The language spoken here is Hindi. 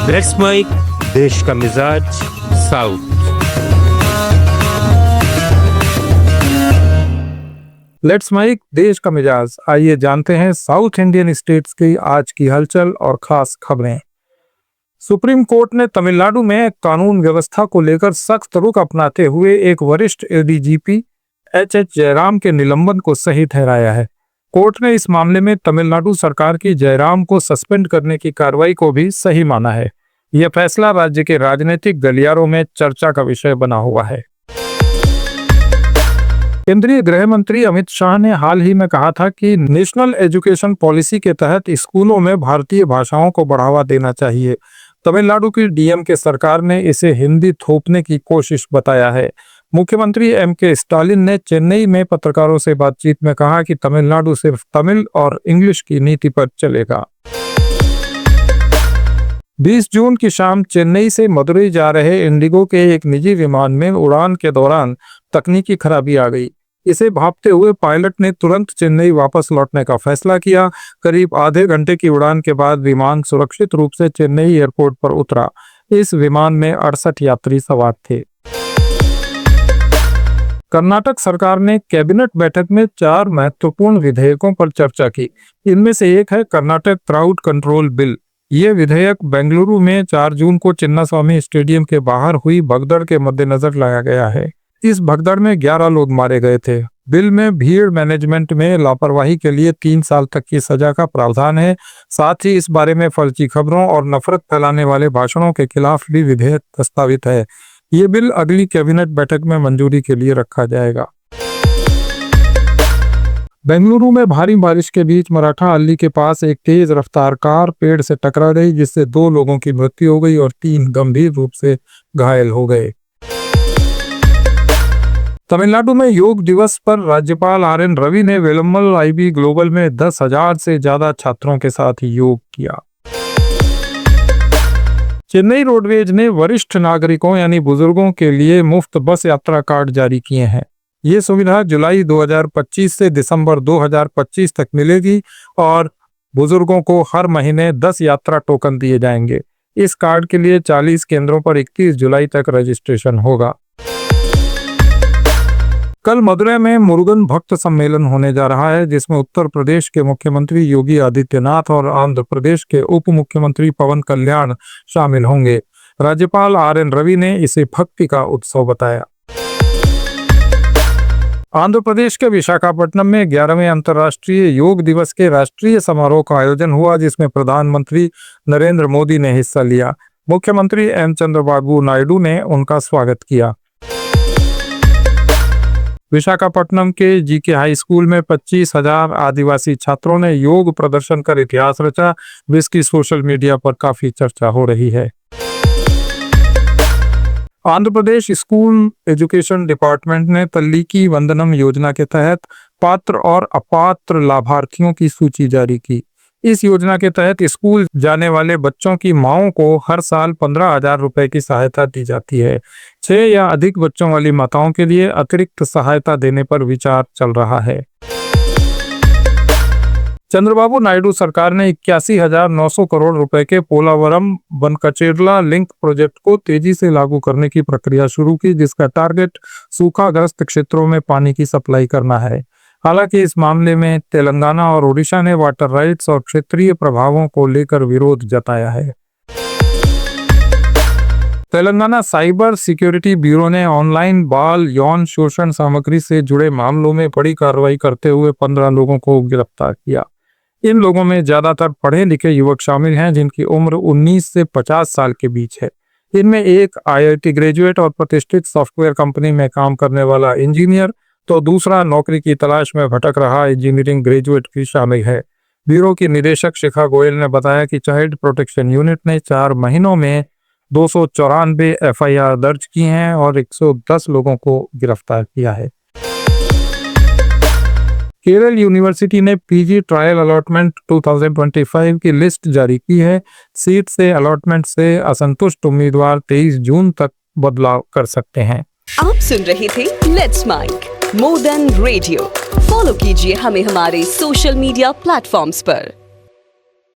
लेट्स माइक देश का मिजाज साउथ। लेट्स माइक देश का मिजाज। आइए जानते हैं साउथ इंडियन स्टेट्स की आज की हलचल और खास खबरें। सुप्रीम कोर्ट ने तमिलनाडु में कानून व्यवस्था को लेकर सख्त रुख अपनाते हुए एक वरिष्ठ एडीजीपी एच जयराम के निलंबन को सही ठहराया है। कोर्ट ने इस मामले में तमिलनाडु सरकार की जयराम को सस्पेंड करने की कार्रवाई को भी सही माना है। यह फैसला राज्य के राजनीतिक गलियारों में चर्चा का विषय बना हुआ है। केंद्रीय गृह मंत्री अमित शाह ने हाल ही में कहा था कि नेशनल एजुकेशन पॉलिसी के तहत स्कूलों में भारतीय भाषाओं को बढ़ावा देना चाहिए। तमिलनाडु की डीएमके सरकार ने इसे हिंदी थोपने की कोशिश बताया है। मुख्यमंत्री एमके स्टालिन ने चेन्नई में पत्रकारों से बातचीत में कहा कि तमिलनाडु सिर्फ तमिल और इंग्लिश की नीति पर चलेगा। 20 जून की शाम चेन्नई से मदुरई जा रहे इंडिगो के एक निजी विमान में उड़ान के दौरान तकनीकी खराबी आ गई। इसे भांपते हुए पायलट ने तुरंत चेन्नई वापस लौटने का फैसला किया। करीब आधे घंटे की उड़ान के बाद विमान सुरक्षित रूप से चेन्नई एयरपोर्ट पर उतरा। इस विमान में 68 यात्री सवार थे। कर्नाटक सरकार ने कैबिनेट बैठक में 4 महत्वपूर्ण विधेयकों पर चर्चा की। इनमें से एक है कर्नाटक क्राउड कंट्रोल बिल। ये विधेयक बेंगलुरु में 4 जून को चिन्नास्वामी स्टेडियम के बाहर हुई भगदड़ के मद्देनजर लाया गया है। इस भगदड़ में 11 लोग मारे गए थे। बिल में भीड़ मैनेजमेंट में लापरवाही के लिए 3 साल तक की सजा का प्रावधान है। साथ ही इस बारे में फर्जी खबरों और नफरत फैलाने वाले भाषणों के खिलाफ भी विधेयक प्रस्तावित है। ये बिल अगली कैबिनेट बैठक में मंजूरी के लिए रखा जाएगा। बेंगलुरु में भारी बारिश के बीच मराठा अल्ली के पास एक तेज रफ्तार कार पेड़ से टकरा गई, जिससे 2 लोगों की मृत्यु हो गई और 3 गंभीर रूप से घायल हो गए। तमिलनाडु में योग दिवस पर राज्यपाल RN रवि ने वेलम्मल IB ग्लोबल में 10,000 से ज्यादा छात्रों के साथ योग किया। चेन्नई रोडवेज ने वरिष्ठ नागरिकों यानी बुजुर्गों के लिए मुफ्त बस यात्रा कार्ड जारी किए हैं। ये सुविधा जुलाई 2025 से दिसंबर 2025 तक मिलेगी और बुजुर्गों को हर महीने 10 यात्रा टोकन दिए जाएंगे। इस कार्ड के लिए 40 केंद्रों पर 21 जुलाई तक रजिस्ट्रेशन होगा। कल मदुरै में मुरुगन भक्त सम्मेलन होने जा रहा है, जिसमें उत्तर प्रदेश के मुख्यमंत्री योगी आदित्यनाथ और आंध्र प्रदेश के उप मुख्यमंत्री पवन कल्याण शामिल होंगे। राज्यपाल RN रवि ने इसे भक्ति का उत्सव बताया। आंध्र प्रदेश के विशाखापट्टनम में 11वें अंतर्राष्ट्रीय योग दिवस के राष्ट्रीय समारोह का आयोजन हुआ, जिसमें प्रधानमंत्री नरेंद्र मोदी ने हिस्सा लिया। मुख्यमंत्री M चंद्रबाबू नायडू ने उनका स्वागत किया। विशाखापट्टनम के GK हाई स्कूल में 25,000 आदिवासी छात्रों ने योग प्रदर्शन कर इतिहास रचा, जिसकी सोशल मीडिया पर काफी चर्चा हो रही है। Andhra Pradesh school education department ने तल्लीकी वंदनम योजना के तहत पात्र और अपात्र लाभार्थियों की सूची जारी की। इस योजना के तहत स्कूल जाने वाले बच्चों की माओं को हर साल 15,000 रुपए की सहायता दी जाती है। 6 या अधिक बच्चों वाली माताओं के लिए अतिरिक्त सहायता देने पर विचार चल रहा है। चंद्रबाबू नायडू सरकार ने 81,900 करोड़ रुपए के पोलावरम बनकचेरला लिंक प्रोजेक्ट को तेजी से लागू करने की प्रक्रिया शुरू की, जिसका टारगेट सूखाग्रस्त क्षेत्रों में पानी की सप्लाई करना है। हालांकि इस मामले में तेलंगाना और ओडिशा ने वाटर राइट्स और क्षेत्रीय प्रभावों को लेकर विरोध जताया है। तेलंगाना साइबर सिक्योरिटी ब्यूरो ने ऑनलाइन बाल यौन शोषण सामग्री से जुड़े मामलों में बड़ी कार्रवाई करते हुए 15 लोगों को गिरफ्तार किया। इन लोगों में ज्यादातर पढ़े लिखे युवक शामिल हैं, जिनकी उम्र 19 से 50 साल के बीच है। इनमें एक IIT ग्रेजुएट और प्रतिष्ठित सॉफ्टवेयर कंपनी में काम करने वाला इंजीनियर, तो दूसरा नौकरी की तलाश में भटक रहा इंजीनियरिंग ग्रेजुएट भी शामिल है। ब्यूरो की निदेशक शिखा गोयल ने बताया कि चाइल्ड प्रोटेक्शन यूनिट ने 4 महीनों में 294 FIR दर्ज की हैं और 110 लोगों को गिरफ्तार किया है। केरल यूनिवर्सिटी ने PG ट्रायल अलॉटमेंट 2025 की लिस्ट जारी की है। सीट से अलॉटमेंट से असंतुष्ट उम्मीदवार 23 जून तक बदलाव कर सकते हैं। आप सुन रहे थे let's mic more than radio. Follow कीजिए हमें हमारे सोशल मीडिया प्लेटफॉर्म्स पर।